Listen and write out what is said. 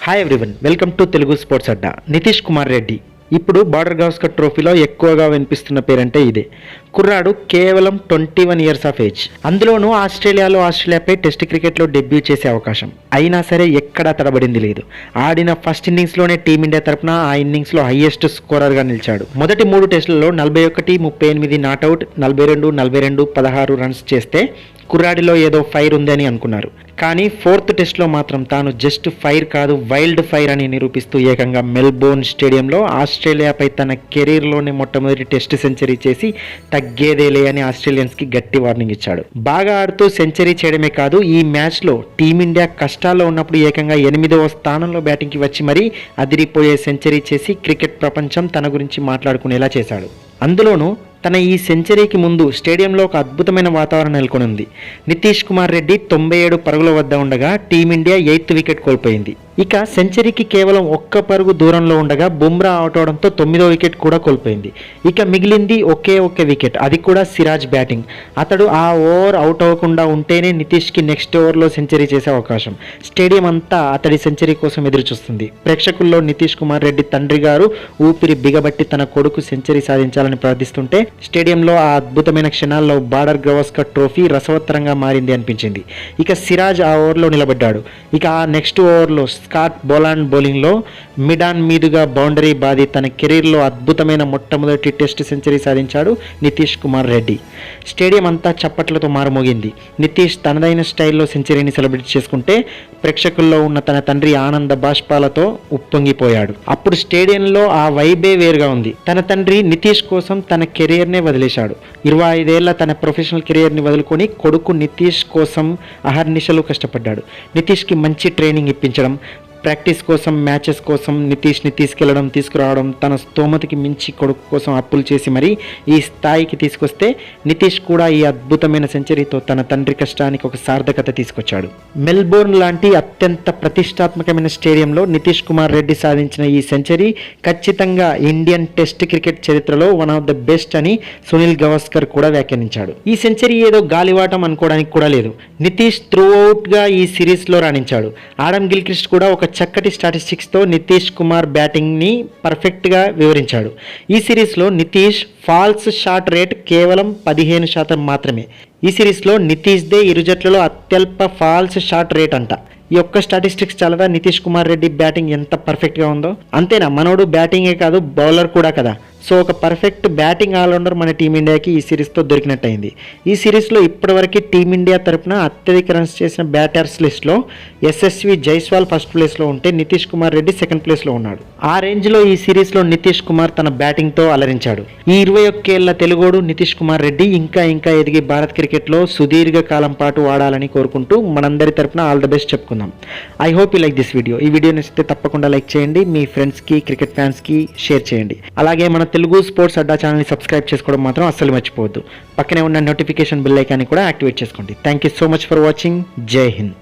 Hi everyone, welcome to Telugu sports Adda. Nitish Kumar Reddy ఇప్పుడు Border Gavaskar ట్రోఫీలో ఎక్కువగా వినిపిస్తున్న పేరంటే ఇదే. కుర్రాడు కేవలం 21 ఇయర్స్ ఆఫ్ ఏజ్. అందులోనూ ఆస్ట్రేలియాపై టెస్ట్ క్రికెట్లో డెబ్యూ చేసే అవకాశం. అయినా సరే ఎక్కడా తడబడింది లేదు. ఆడిన ఫస్ట్ ఇన్నింగ్స్లోనే టీమిండియా తరపున ఆ ఇన్నింగ్స్లో హైయెస్ట్ స్కోరర్గా నిలిచాడు. మొదటి 3 టెస్టులలో 41, 38 నాట్అవుట్, 42, 16 రన్స్ చేస్తే కుర్రాడిలో ఏదో ఫైర్ ఉందని అనుకున్నారు. కానీ 4th టెస్ట్లో మాత్రం తాను జస్ట్ ఫైర్ కాదు, వైల్డ్ ఫైర్ అని నిరూపిస్తూ ఏకంగా మెల్బోర్న్ స్టేడియంలో ఆస్ట్రేలియాపై తన కెరీర్లోనే మొట్టమొదటి టెస్ట్ సెంచరీ చేసి తగ్గేదేలే అని ఆస్ట్రేలియన్స్కి గట్టి వార్నింగ్ ఇచ్చాడు. బాగా ఆడుతూ సెంచరీ చేయడమే కాదు, ఈ మ్యాచ్లో టీమిండియా కష్టాల్లో ఉన్నప్పుడు ఏకంగా 8వ స్థానంలో బ్యాటింగ్కి వచ్చి మరీ అదిరిపోయే సెంచరీ చేసి క్రికెట్ ప్రపంచం తన గురించి మాట్లాడుకునేలా చేశాడు. అందులోనూ తన ఈ సెంచరీకి ముందు స్టేడియంలో ఒక అద్భుతమైన వాతావరణం నెలకొనుంది. నితీష్ కుమార్ రెడ్డి 97 పరుగుల వద్ద ఉండగా టీమిండియా 8th వికెట్ కోల్పోయింది. ఇక సెంచరీకి కేవలం 1 పరుగు దూరంలో ఉండగా బుమ్రా అవుట్ అవడంతో 9వ వికెట్ కూడా కోల్పోయింది. ఇక మిగిలింది ఒకే వికెట్, అది కూడా సిరాజ్ బ్యాటింగ్. అతడు ఆ ఓవర్ అవుట్ అవ్వకుండా ఉంటేనే నితీష్కి నెక్స్ట్ ఓవర్లో సెంచరీ చేసే అవకాశం. స్టేడియం అంతా అతడి సెంచరీ కోసం ఎదురు చూస్తుంది. ప్రేక్షకుల్లో నితీష్ కుమార్ రెడ్డి తండ్రి గారు ఊపిరి బిగబట్టి తన కొడుకు సెంచరీ సాధించాలని ప్రార్థిస్తుంటే స్టేడియంలో ఆ అద్భుతమైన క్షణాల్లో బార్డర్ గవాస్కర్ ట్రోఫీ రసవత్తరంగా మారింది అనిపించింది. ఇక సిరాజ్ ఆ ఓవర్లో నిలబడ్డాడు. ఇక ఆ నెక్స్ట్ ఓవర్లో స్కాట్ బోలాండ్ బౌలింగ్లో మిడాన్ మీదుగా బౌండరీ బాది తన కెరీర్లో అద్భుతమైన మొట్టమొదటి టెస్ట్ సెంచరీ సాధించాడు నితీష్ కుమార్ రెడ్డి. స్టేడియం అంతా చప్పట్లతో మారుమోగింది. నితీష్ తనదైన స్టైల్లో సెంచరీని సెలబ్రేట్ చేసుకుంటే ప్రేక్షకుల్లో ఉన్న తన తండ్రి ఆనంద బాష్పాలతో ఉప్పొంగిపోయాడు. అప్పుడు స్టేడియంలో ఆ వైబే వేరుగా ఉంది. తన తండ్రి నితీష్ కోసం తన కెరియర్నే వదిలేశాడు. 25 ఏళ్ల తన ప్రొఫెషనల్ కెరియర్ని వదులుకొని కొడుకు నితీష్ కోసం అహర్నిశలు కష్టపడ్డాడు. నితీష్కి మంచి ట్రైనింగ్ ఇప్పించడం, ప్రాక్టీస్ కోసం, మ్యాచెస్ కోసం నితీష్ని తీసుకురావడం, తన స్తోమతకి మించి కొడుకు కోసం అప్పులు చేసి మరీ ఈ స్థాయికి తీసుకొస్తే నితీష్ కూడా ఈ అద్భుతమైన సెంచరీతో తన తండ్రి కష్టానికి ఒక సార్థకత తీసుకొచ్చాడు. మెల్బోర్న్ లాంటి అత్యంత ప్రతిష్టాత్మకమైన స్టేడియంలో నితీష్ కుమార్ రెడ్డి సాధించిన ఈ సెంచరీ ఖచ్చితంగా ఇండియన్ టెస్ట్ క్రికెట్ చరిత్రలో వన్ ఆఫ్ ద బెస్ట్ అని సునీల్ గవాస్కర్ కూడా వ్యాఖ్యానించాడు. ఈ సెంచరీ ఏదో గాలివాటం అనుకోవడానికి కూడా లేదు. నితీష్ త్రూఅవుట్గా ఈ సిరీస్లో రాణించాడు. ఆడమ్ గిల్క్రిస్ట్ కూడా ఒక చక్కటి స్టాటిస్టిక్స్తో నితీష్ కుమార్ బ్యాటింగ్ని పర్ఫెక్ట్గా వివరించాడు. ఈ సిరీస్లో నితీష్ ఫాల్స్ షాట్ రేట్ కేవలం 15% మాత్రమే. ఈ సిరీస్లో నితీష్దే ఇరు జట్లలో అత్యల్ప ఫాల్స్ షాట్ రేట్ అంట. ఈ ఒక్క స్టాటిస్టిక్స్ చాలదా నితీష్ కుమార్ రెడ్డి బ్యాటింగ్ ఎంత పర్ఫెక్ట్గా ఉందో? అంతేనా, మనోడు బ్యాటింగే కాదు బౌలర్ కూడా కదా. సో ఒక పర్ఫెక్ట్ బ్యాటింగ్ ఆల్రౌండర్ మన టీమిండియాకి ఈ సిరీస్తో దొరికినట్టయింది. ఈ సిరీస్లో ఇప్పటివరకు టీమిండియా తరపున అత్యధిక రన్స్ చేసిన బ్యాటర్స్ లిస్ట్లో యశస్వి జైస్వాల్ ఫస్ట్ ప్లేస్లో ఉంటే నితీష్ కుమార్ రెడ్డి సెకండ్ ప్లేస్లో ఉన్నాడు. ఆ రేంజ్లో ఈ సిరీస్లో నితీష్ కుమార్ తన బ్యాటింగ్తో అలరించాడు. ఈ 21 ఏళ్ల తెలుగోడు నితీష్ కుమార్ రెడ్డి ఇంకా ఎదిగి భారత్ క్రికెట్లో సుదీర్ఘ కాలం పాటు ఆడాలని కోరుకుంటూ మనందరి తరపున ఆల్ ద బెస్ట్ చెప్పుకుందాం. I hope you like this video. ఈ వీడియో నచ్చితే తప్పకుండా లైక్ చేయండి, మీ ఫ్రెండ్స్కి, క్రికెట్ ఫ్యాన్స్కి షేర్ చేయండి. అలాగే మన తెలుగు స్పోర్ట్స్ అడ్డా ఛానల్ని సబ్స్క్రైబ్ చేసుకోవడం మాత్రం అస్సలు మర్చిపోవద్దు. పక్కనే ఉన్న నోటిఫికేషన్ బెల్ ఐకాన్ని కూడా యాక్టివేట్ చేసుకోండి. Thank you so much for watching. జై హింద్.